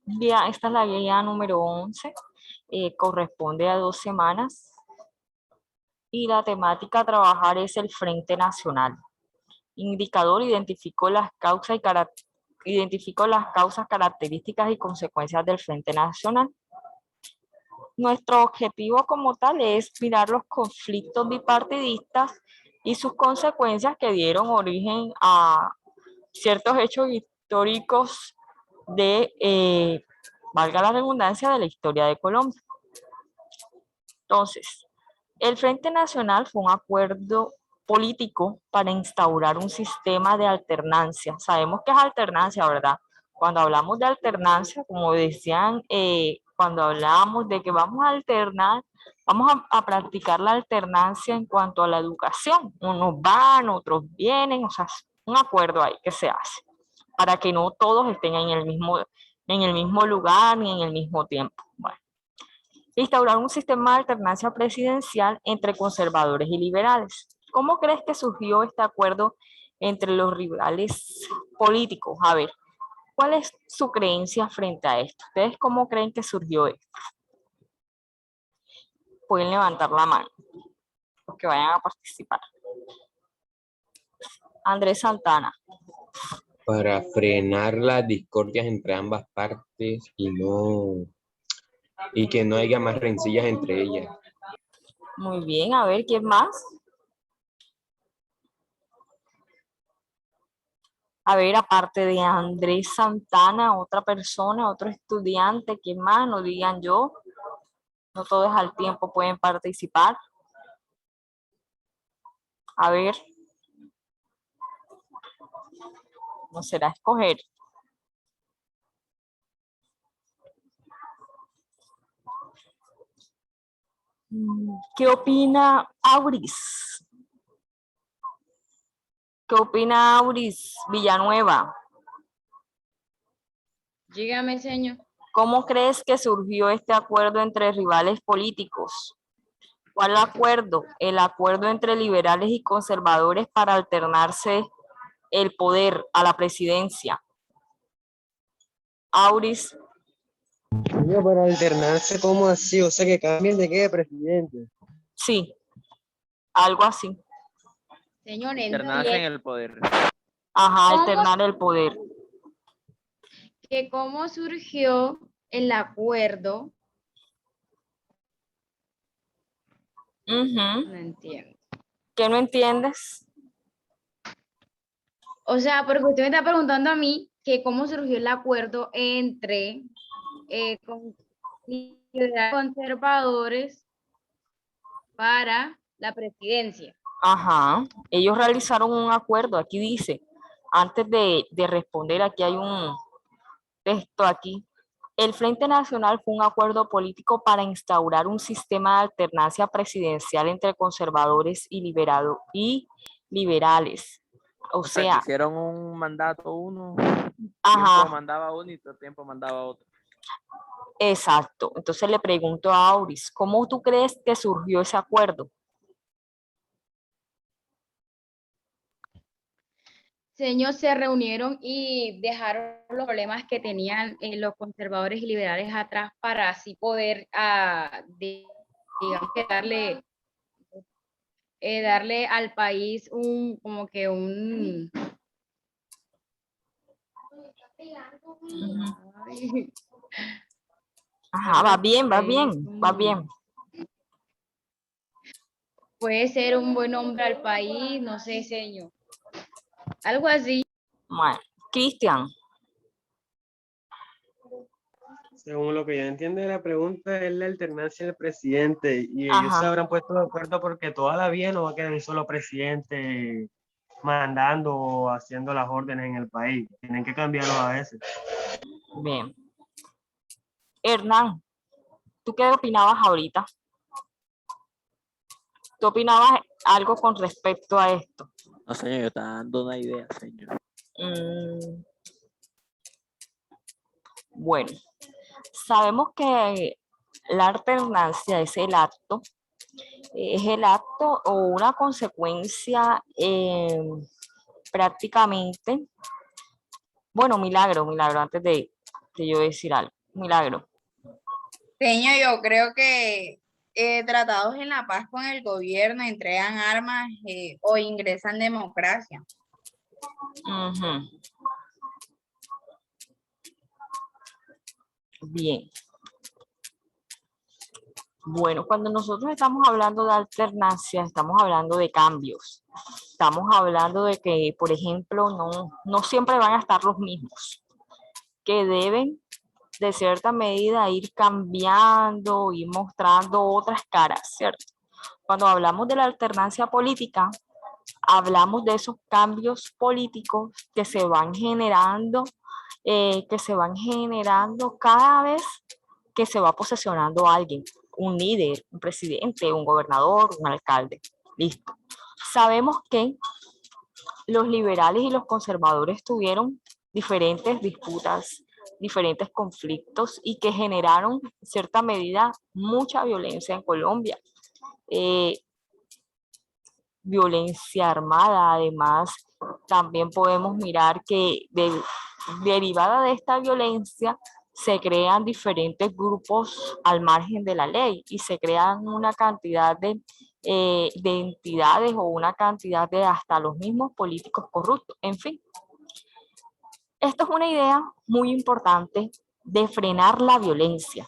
Esta es la guía número 11, corresponde a 2 semanas y la temática a trabajar es el Frente Nacional. Indicador, identificó las causas, características y consecuencias del Frente Nacional. Nuestro objetivo como tal es mirar los conflictos bipartidistas y sus consecuencias que dieron origen a ciertos hechos históricos valga la redundancia, de la historia de Colombia. Entonces, el Frente Nacional fue un acuerdo político para instaurar un sistema de alternancia. Sabemos que es alternancia, ¿verdad? Cuando hablamos de alternancia, como decían, cuando hablamos de que vamos a alternar, vamos a practicar la alternancia en cuanto a la educación. Unos van, otros vienen, o sea, un acuerdo ahí que se hace para que no todos estén en el mismo lugar ni en el mismo tiempo. Bueno, instaurar un sistema de alternancia presidencial entre conservadores y liberales. ¿Cómo crees que surgió este acuerdo entre los rivales políticos? A ver, ¿cuál es su creencia frente a esto? ¿Ustedes cómo creen que surgió esto? Pueden levantar la mano, los que vayan a participar. Andrés Santana. Para frenar las discordias entre ambas partes y que no haya más rencillas entre ellas. Muy bien, a ver, ¿quién más? A ver, aparte de Andrés Santana, otra persona, otro estudiante, ¿quién más? No digan yo. No todos al tiempo pueden participar. A ver. No será escoger. ¿Qué opina Auris? ¿Qué opina Auris Villanueva? Dígame, señor. ¿Cómo crees que surgió este acuerdo entre rivales políticos? ¿Cuál acuerdo? El acuerdo entre liberales y conservadores para alternarse el poder a la presidencia. Auris. Señor, para alternarse, ¿cómo así? O sea, que cambien de qué, de presidente. Sí, algo así. Señor, Alternarse en el poder. Ajá, alternar el poder. que cómo surgió el acuerdo. No entiendo. ¿Qué no entiendes? O sea, porque usted me está preguntando a mí que cómo surgió el acuerdo entre conservadores para la presidencia. Ajá, ellos realizaron un acuerdo, aquí dice, antes de responder, aquí hay un texto aquí. El Frente Nacional fue un acuerdo político para instaurar un sistema de alternancia presidencial entre conservadores y liberales. O sea, hicieron un mandato uno, ajá, tiempo mandaba uno y otro tiempo mandaba otro. Exacto. Entonces le pregunto a Auris, ¿cómo tú crees que surgió ese acuerdo? Señor, se reunieron y dejaron los problemas que tenían los conservadores y liberales atrás para así poder, digamos que darle al país como que un... Ajá, va bien. Puede ser un buen nombre al país, no sé, señor. Algo así. Bueno, Cristian. Según lo que yo entiendo de la pregunta, es la alternancia del presidente. Y ellos Ajá. se habrán puesto de acuerdo porque toda la vida no va a quedar un solo presidente mandando o haciendo las órdenes en el país. Tienen que cambiarlo a veces. Bien. Hernán, ¿tú qué opinabas ahorita? ¿Tú opinabas algo con respecto a esto? No, señor, yo estaba dando una idea, señor. Bueno, sabemos que la alternancia es el acto o una consecuencia prácticamente, bueno, milagro, antes de yo decir algo. Milagro. Señor, yo creo que tratados en la paz con el gobierno, entregan armas o ingresan democracia. Ujú. Bien. Bueno, cuando nosotros estamos hablando de alternancia, estamos hablando de cambios. Estamos hablando de que, por ejemplo, no siempre van a estar los mismos, que deben de cierta medida ir cambiando y mostrando otras caras, ¿cierto? Cuando hablamos de la alternancia política, hablamos de esos cambios políticos que se van generando cada vez que se va posesionando alguien, un líder, un presidente, un gobernador, un alcalde. Listo. Sabemos que los liberales y los conservadores tuvieron diferentes disputas, diferentes conflictos y que generaron en cierta medida mucha violencia en Colombia. Violencia armada, además, también podemos mirar que derivada de esta violencia se crean diferentes grupos al margen de la ley y se crean una cantidad de entidades o una cantidad de hasta los mismos políticos corruptos. En fin, esto es una idea muy importante de frenar la violencia.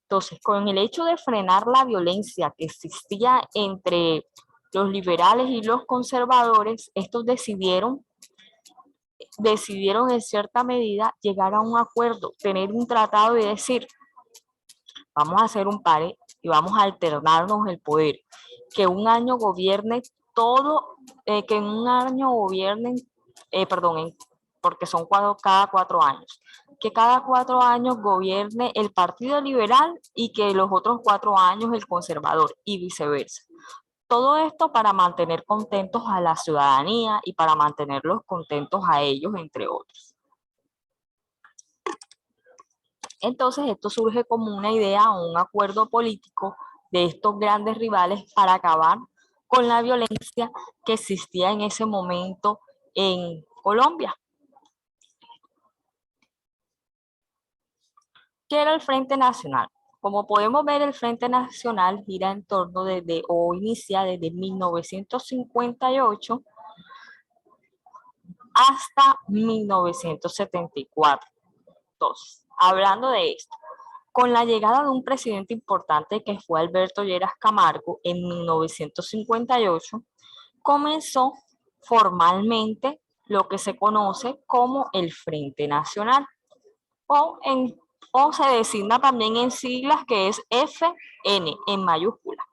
Entonces, con el hecho de frenar la violencia que existía entre los liberales y los conservadores, estos decidieron en cierta medida llegar a un acuerdo, tener un tratado y decir, vamos a hacer un pare y vamos a alternarnos el poder, que un año gobierne todo, que en un año gobiernen, porque son cada 4 años, que cada 4 años gobierne el Partido Liberal y que los otros 4 años el conservador y viceversa. Todo esto para mantener contentos a la ciudadanía y para mantenerlos contentos a ellos, entre otros. Entonces, esto surge como una idea o un acuerdo político de estos grandes rivales para acabar con la violencia que existía en ese momento en Colombia. ¿Qué era el Frente Nacional? Como podemos ver, el Frente Nacional gira en torno inicia desde 1958 hasta 1974. Entonces, hablando de esto, con la llegada de un presidente importante que fue Alberto Lleras Camargo en 1958, comenzó formalmente lo que se conoce como el Frente Nacional, o se designa también en siglas que es FN en mayúscula.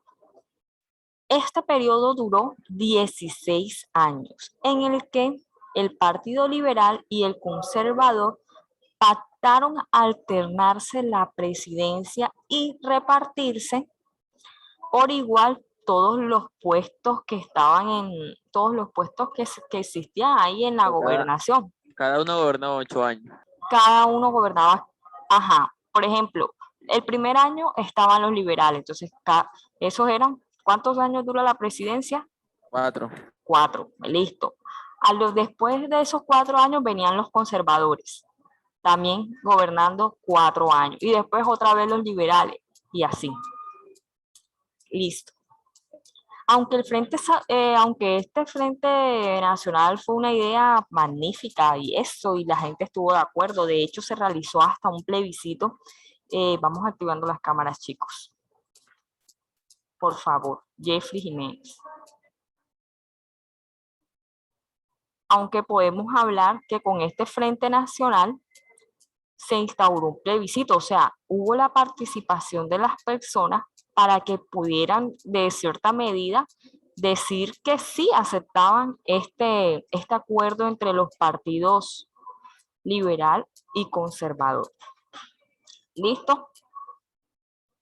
Este periodo duró 16 años, en el que el Partido Liberal y el Conservador pactaron alternarse la presidencia y repartirse por igual todos los puestos que existían ahí en la gobernación. Cada uno gobernó 8 años. Cada uno gobernaba, por ejemplo, el primer año estaban los liberales, entonces esos eran, ¿cuántos años dura la presidencia? 4. 4, listo. Después de esos 4 años venían los conservadores, también gobernando 4 años, y después otra vez los liberales, y así. Listo. Aunque este Frente Nacional fue una idea magnífica y la gente estuvo de acuerdo, de hecho se realizó hasta un plebiscito. Vamos activando las cámaras, chicos. Por favor, Jeffrey Jiménez. Aunque podemos hablar que con este Frente Nacional se instauró un plebiscito, o sea, hubo la participación de las personas para que pudieran, de cierta medida, decir que sí aceptaban este acuerdo entre los partidos liberal y conservador. ¿Listo?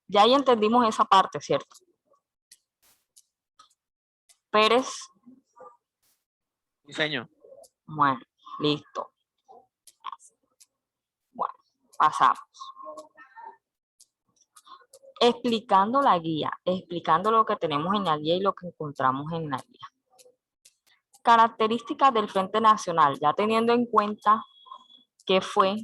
Ya ahí entendimos esa parte, ¿cierto? Pérez. Sí, señor. Bueno, listo. Bueno, pasamos. Explicando la guía, explicando lo que tenemos en la guía y lo que encontramos en la guía. Características del Frente Nacional, ya teniendo en cuenta qué fue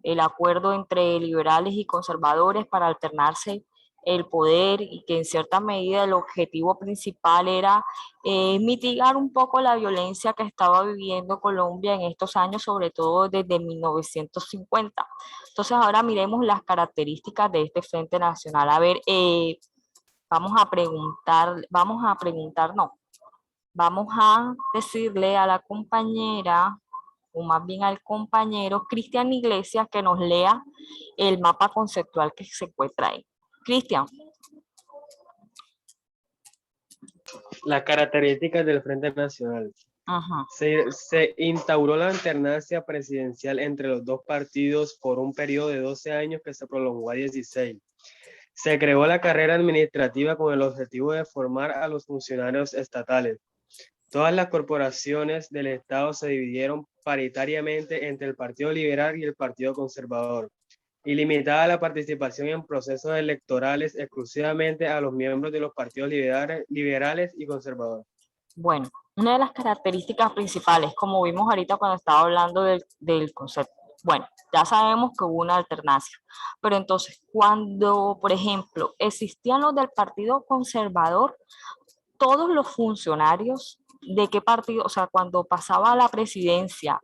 el acuerdo entre liberales y conservadores para alternarse el poder, y que en cierta medida el objetivo principal era mitigar un poco la violencia que estaba viviendo Colombia en estos años, sobre todo desde 1950. Entonces ahora miremos las características de este Frente Nacional. A ver, vamos a decirle a la compañera, o más bien al compañero Cristian Iglesias, que nos lea el mapa conceptual que se encuentra ahí. Cristian. Las características del Frente Nacional. Ajá. Se instauró la alternancia presidencial entre los dos partidos por un periodo de 12 años que se prolongó a 16. Se creó la carrera administrativa con el objetivo de formar a los funcionarios estatales. Todas las corporaciones del Estado se dividieron paritariamente entre el Partido Liberal y el Partido Conservador, y limitada la participación en procesos electorales exclusivamente a los miembros de los partidos liberales y conservadores. Bueno, una de las características principales, como vimos ahorita cuando estaba hablando del concepto, bueno, ya sabemos que hubo una alternancia, pero entonces cuando, por ejemplo, existían los del Partido Conservador, todos los funcionarios de qué partido, o sea, cuando pasaba a la presidencia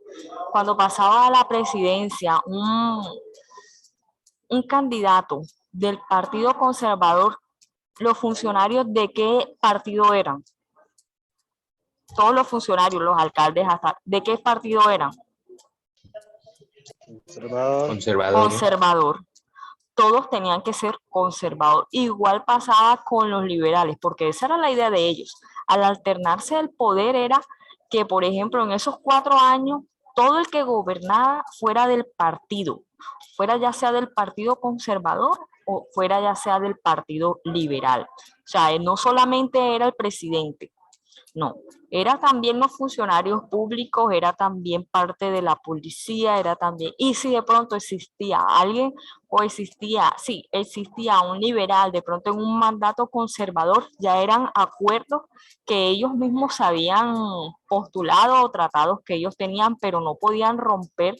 un candidato del Partido Conservador, los funcionarios de qué partido eran. Todos los funcionarios, los alcaldes, hasta ¿de qué partido eran? Conservador. Todos tenían que ser conservador. Igual pasaba con los liberales, porque esa era la idea de ellos. Al alternarse el poder era que, por ejemplo, en esos 4 años, todo el que gobernaba fuera del partido, fuera ya sea del Partido Conservador o fuera ya sea del Partido Liberal. O sea, no solamente era el presidente, no, era también los funcionarios públicos, era también parte de la policía, era también, y si de pronto existía alguien o existía un liberal de pronto en un mandato conservador, ya eran acuerdos que ellos mismos habían postulado o tratados que ellos tenían, pero no podían romper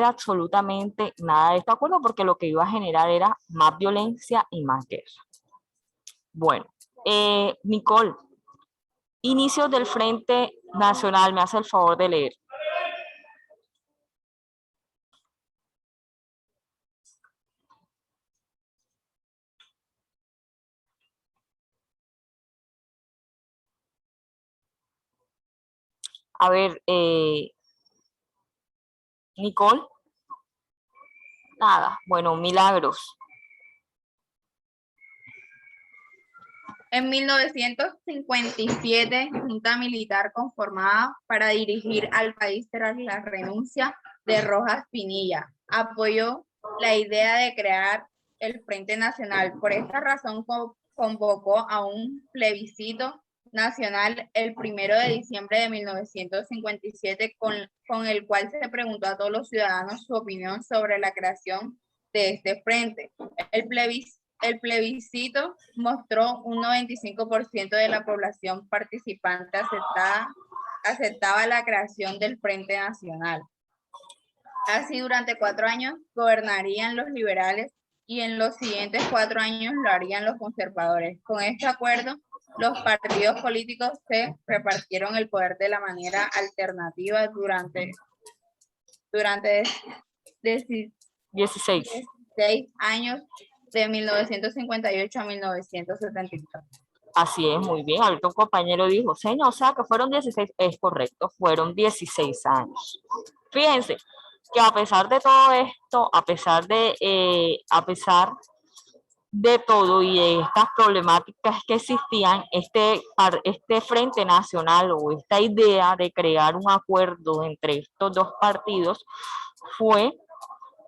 absolutamente nada de este acuerdo, porque lo que iba a generar era más violencia y más guerra. Bueno, Nicole, inicios del Frente Nacional, me hace el favor de leer. A ver, Nicole. Nada, bueno, Milagros. En 1957, junta militar conformada para dirigir al país tras la renuncia de Rojas Pinilla, apoyó la idea de crear el Frente Nacional. Por esta razón convocó a un plebiscito nacional el 1 de diciembre de 1957, con el cual se preguntó a todos los ciudadanos su opinión sobre la creación de este frente. El plebiscito mostró un 95% de la población participante aceptaba la creación del Frente Nacional. Así, durante 4 años gobernarían los liberales y en los siguientes 4 años lo harían los conservadores. Con este acuerdo, los partidos políticos se repartieron el poder de la manera alternativa durante 16 años, de 1958 a 1972. Así es, muy bien. Ahorita un compañero dijo, señor, o sea que fueron 16, es correcto, fueron 16 años. Fíjense que a pesar de todo esto, a pesar de todo y de estas problemáticas que existían, este Frente Nacional o esta idea de crear un acuerdo entre estos dos partidos fue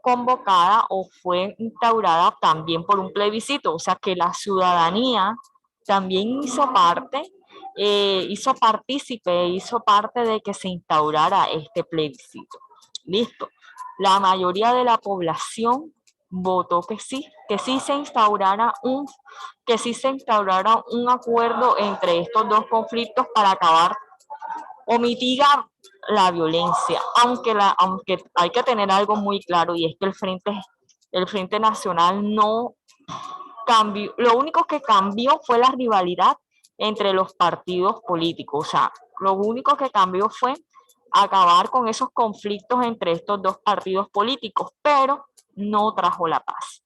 convocada o fue instaurada también por un plebiscito, o sea que la ciudadanía también hizo parte de que se instaurara este plebiscito. Listo. La mayoría de la población votó que sí se instaurara un acuerdo entre estos dos conflictos para acabar o mitigar la violencia, aunque hay que tener algo muy claro, y es que el Frente Nacional no cambió, lo único que cambió fue la rivalidad entre los partidos políticos, o sea, lo único que cambió fue acabar con esos conflictos entre estos dos partidos políticos, pero no trajo la paz.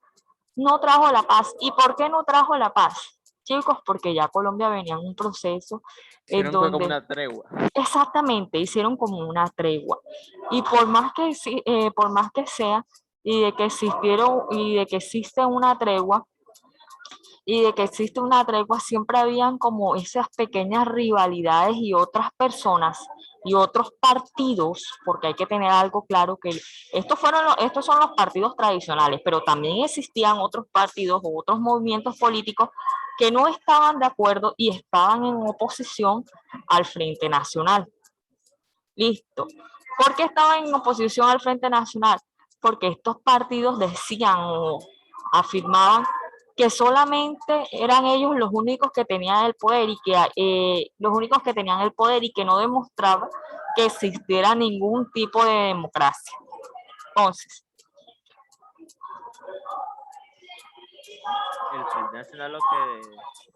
No trajo la paz. ¿Y por qué no trajo la paz? Chicos, porque ya Colombia venía en un proceso Hicieron donde... como una tregua. Exactamente, hicieron como una tregua. Y por más que sea, y de que existieron, y de que existe una tregua, siempre habían como esas pequeñas rivalidades y otras personas y otros partidos, porque hay que tener algo claro que estos son los partidos tradicionales, pero también existían otros partidos o otros movimientos políticos que no estaban de acuerdo y estaban en oposición al Frente Nacional. Listo. ¿Por qué estaban en oposición al Frente Nacional? Porque estos partidos decían o afirmaban que solamente eran ellos los únicos que tenían el poder y que no demostraba que existiera ningún tipo de democracia. Entonces, El Frente Nacional lo que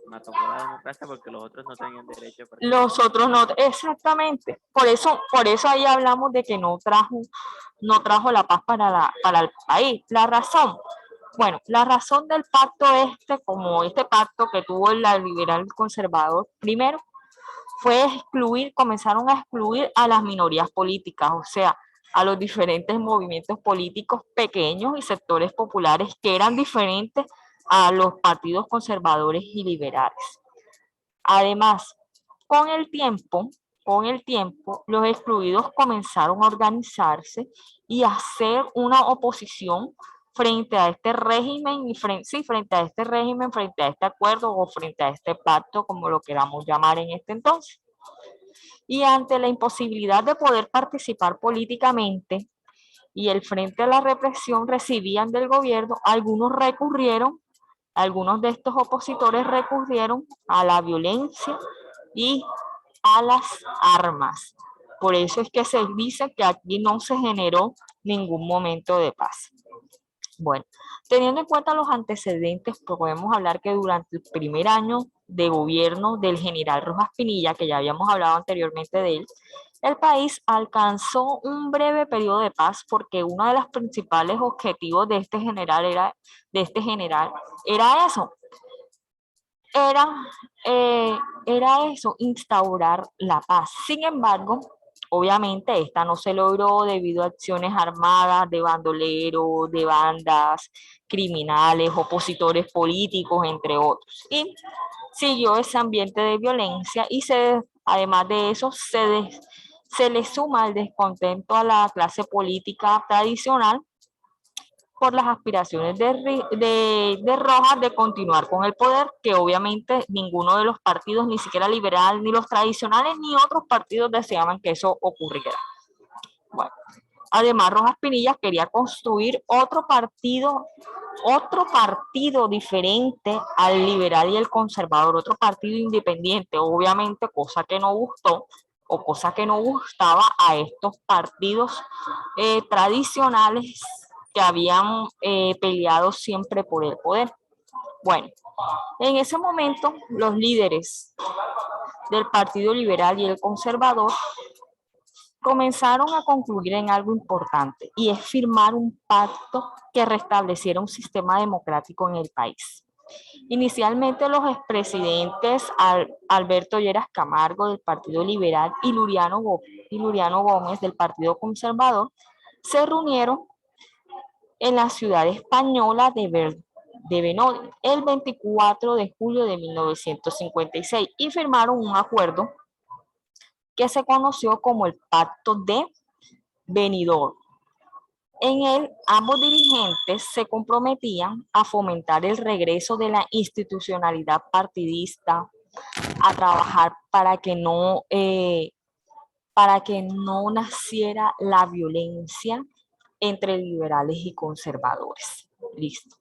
mató fue la democracia porque los otros no tenían derecho a participar. los otros no, exactamente. Por eso ahí hablamos de que no trajo la paz para el país. La razón, bueno, la razón del pacto como este pacto que tuvo el liberal conservador, primero, fue comenzaron a excluir a las minorías políticas, o sea, a los diferentes movimientos políticos pequeños y sectores populares que eran diferentes a los partidos conservadores y liberales. Además, con el tiempo, los excluidos comenzaron a organizarse y a hacer una oposición frente a este régimen, frente a este acuerdo o frente a este pacto, como lo queramos llamar en este entonces. Y ante la imposibilidad de poder participar políticamente y el frente a la represión recibían del gobierno, algunos de estos opositores recurrieron a la violencia y a las armas. Por eso es que se dice que aquí no se generó ningún momento de paz. Bueno, teniendo en cuenta los antecedentes, podemos hablar que durante el primer año de gobierno del general Rojas Pinilla, que ya habíamos hablado anteriormente de él, el país alcanzó un breve periodo de paz porque uno de los principales objetivos de este general era eso, instaurar la paz. Sin embargo, obviamente esta no se logró debido a acciones armadas de bandoleros, de bandas criminales, opositores políticos, entre otros. Y siguió ese ambiente de violencia y además de eso se le suma el descontento a la clase política tradicional por las aspiraciones de Rojas de continuar con el poder, que obviamente ninguno de los partidos, ni siquiera liberal, ni los tradicionales, ni otros partidos deseaban que eso ocurriera. Bueno, además Rojas Pinilla quería construir otro partido diferente al liberal y el conservador, otro partido independiente, obviamente cosa que no gustó o cosa que no gustaba a estos partidos tradicionales que habían peleado siempre por el poder. Bueno, en ese momento los líderes del Partido Liberal y el Conservador comenzaron a concluir en algo importante y es firmar un pacto que restableciera un sistema democrático en el país. Inicialmente los expresidentes Alberto Lleras Camargo del Partido Liberal y Luriano Gómez del Partido Conservador se reunieron en la ciudad española de Benoit el 24 de julio de 1956 y firmaron un acuerdo que se conoció como el Pacto de Benidorm. En él, ambos dirigentes se comprometían a fomentar el regreso de la institucionalidad partidista, a trabajar para que no naciera la violencia entre liberales y conservadores. Listo.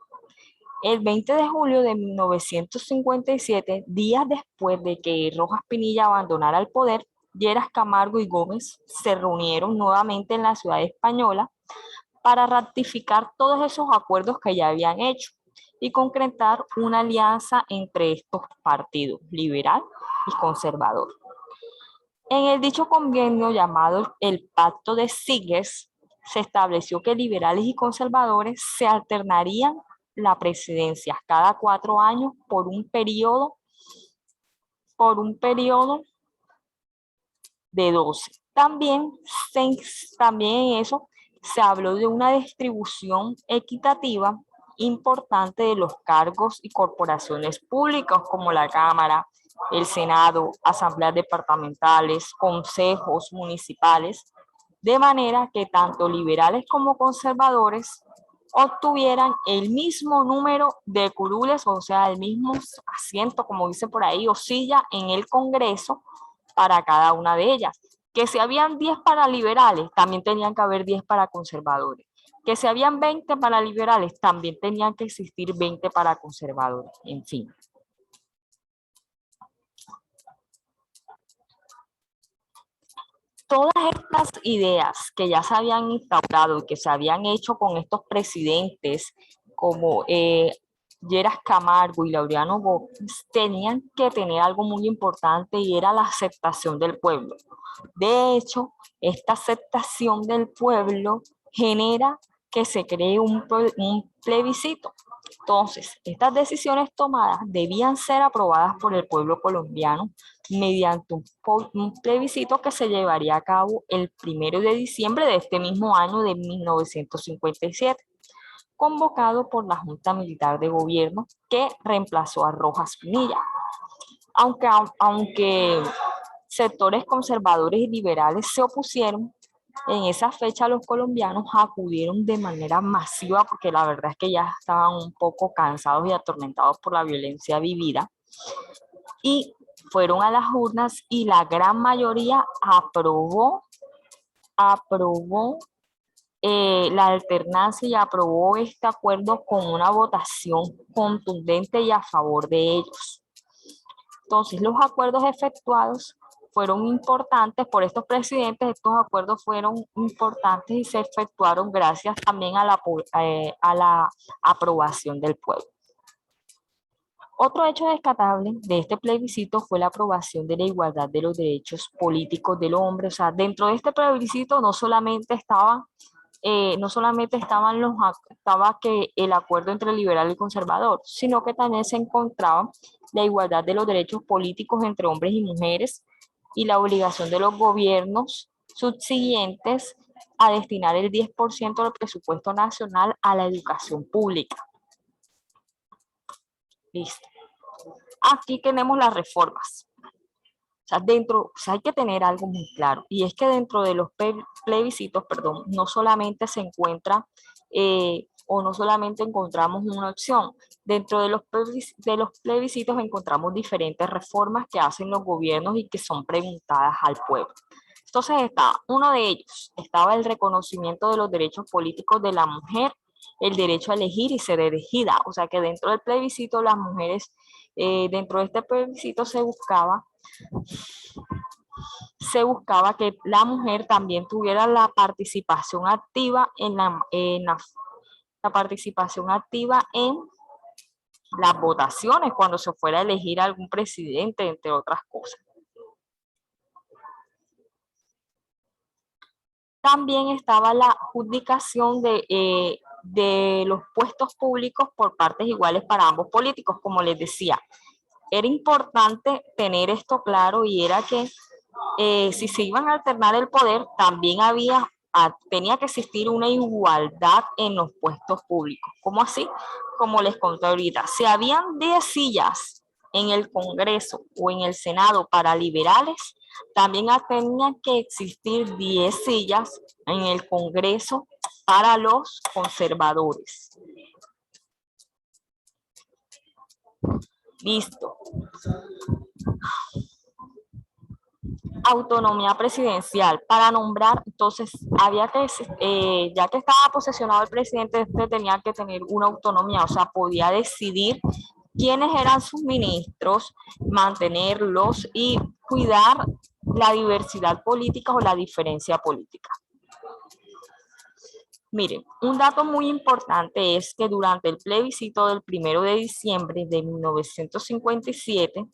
El 20 de julio de 1957, días después de que Rojas Pinilla abandonara el poder, Lleras Camargo y Gómez se reunieron nuevamente en la ciudad española para ratificar todos esos acuerdos que ya habían hecho y concretar una alianza entre estos partidos, liberal y conservador. En el dicho convenio llamado el Pacto de Sitges, se estableció que liberales y conservadores se alternarían la presidencia cada 4 años por un periodo de 12. También en eso se habló de una distribución equitativa importante de los cargos y corporaciones públicas como la Cámara, el Senado, asambleas departamentales, consejos municipales, de manera que tanto liberales como conservadores obtuvieran el mismo número de curules, o sea, el mismo asiento, como dice por ahí, o silla en el Congreso para cada una de ellas. Que si habían 10 para liberales, también tenían que haber 10 para conservadores. Que si habían 20 para liberales, también tenían que existir 20 para conservadores. En fin. Todas estas ideas que ya se habían instaurado y que se habían hecho con estos presidentes como Lleras Camargo y Laureano Gómez tenían que tener algo muy importante y era la aceptación del pueblo. De hecho, esta aceptación del pueblo genera que se cree un plebiscito. Entonces, estas decisiones tomadas debían ser aprobadas por el pueblo colombiano mediante un plebiscito que se llevaría a cabo el 1 de diciembre de este mismo año de 1957, convocado por la Junta Militar de Gobierno que reemplazó a Rojas Pinilla. Aunque sectores conservadores y liberales se opusieron, en esa fecha los colombianos acudieron de manera masiva porque la verdad es que ya estaban un poco cansados y atormentados por la violencia vivida y fueron a las urnas y la gran mayoría aprobó la alternancia y aprobó este acuerdo con una votación contundente y a favor de ellos. Entonces, los acuerdos efectuados fueron importantes por estos presidentes. Estos acuerdos fueron importantes y se efectuaron gracias también a la aprobación del pueblo. Otro hecho destacable de este plebiscito fue la aprobación de la igualdad de los derechos políticos del hombre. O sea, dentro de este plebiscito no solamente estaba que el acuerdo entre liberal y conservador, sino que también se encontraba la igualdad de los derechos políticos entre hombres y mujeres y la obligación de los gobiernos subsiguientes a destinar el 10% del presupuesto nacional a la educación pública. Listo. Aquí tenemos las reformas. O sea, hay que tener algo muy claro, y es que dentro de los plebiscitos, no solamente se encuentra o no solamente encontramos una opción. Dentro de los plebiscitos encontramos diferentes reformas que hacen los gobiernos y que son preguntadas al pueblo. Entonces uno de ellos estaba el reconocimiento de los derechos políticos de la mujer, el derecho a elegir y ser elegida. O sea que dentro del plebiscito las mujeres, dentro de este plebiscito se buscaba que la mujer también tuviera la participación activa en las votaciones cuando se fuera a elegir a algún presidente, entre otras cosas. También estaba la adjudicación de los puestos públicos por partes iguales para ambos políticos, como les decía. Era importante tener esto claro y era que si se iban a alternar el poder, también tenía que existir una igualdad en los puestos públicos. ¿Cómo así? Como les conté ahorita, si habían 10 sillas en el Congreso o en el Senado para liberales, también tenían que existir 10 sillas en el Congreso para los conservadores. Listo. Autonomía presidencial. Para nombrar, entonces, ya que estaba posesionado el presidente, este tenía que tener una autonomía, o sea, podía decidir quiénes eran sus ministros, mantenerlos y cuidar la diversidad política o la diferencia política. Miren, un dato muy importante es que durante el plebiscito del 1 de diciembre de 1957,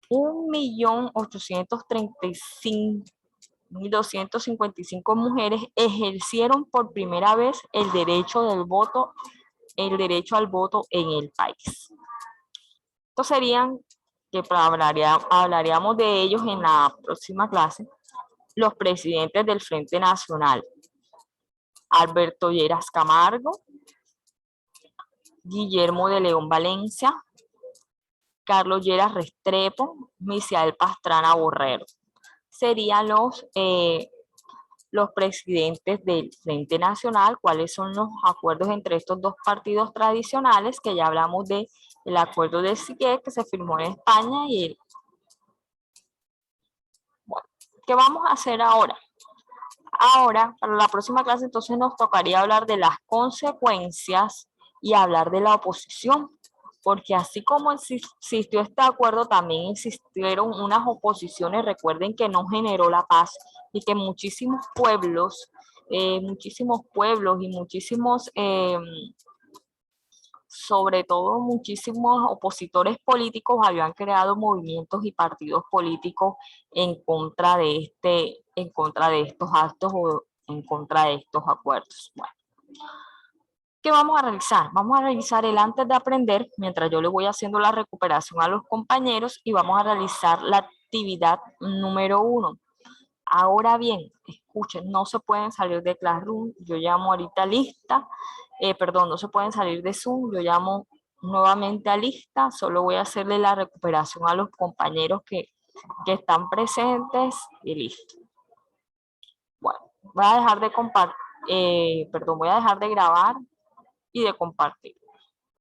1.835.255 mujeres ejercieron por primera vez el derecho al voto en el país. Estos serían, que hablaríamos de ellos en la próxima clase, los presidentes del Frente Nacional: Alberto Lleras Camargo, Guillermo de León Valencia, Carlos Lleras Restrepo, Misael Pastrana Borrero. Serían los presidentes del Frente Nacional. ¿Cuáles son los acuerdos entre estos dos partidos tradicionales? Que ya hablamos del acuerdo de Siguet, que se firmó en España, y el... Bueno, ¿qué vamos a hacer ahora? Ahora, para la próxima clase, entonces nos tocaría hablar de las consecuencias y hablar de la oposición, porque así como existió este acuerdo, también existieron unas oposiciones. Recuerden que no generó la paz y que muchísimos pueblos y muchísimos, sobre todo muchísimos opositores políticos habían creado movimientos y partidos políticos en contra de estos actos o en contra de estos acuerdos. Bueno, ¿qué vamos a realizar? Vamos a realizar el antes de aprender, mientras yo le voy haciendo la recuperación a los compañeros, y vamos a realizar la actividad número 1. Ahora bien, escuchen, no se pueden salir de Classroom. Yo llamo ahorita lista. No se pueden salir de Zoom. Yo llamo nuevamente a lista. Solo voy a hacerle la recuperación a los compañeros que están presentes y listo. Bueno, voy a dejar de grabar y de compartir.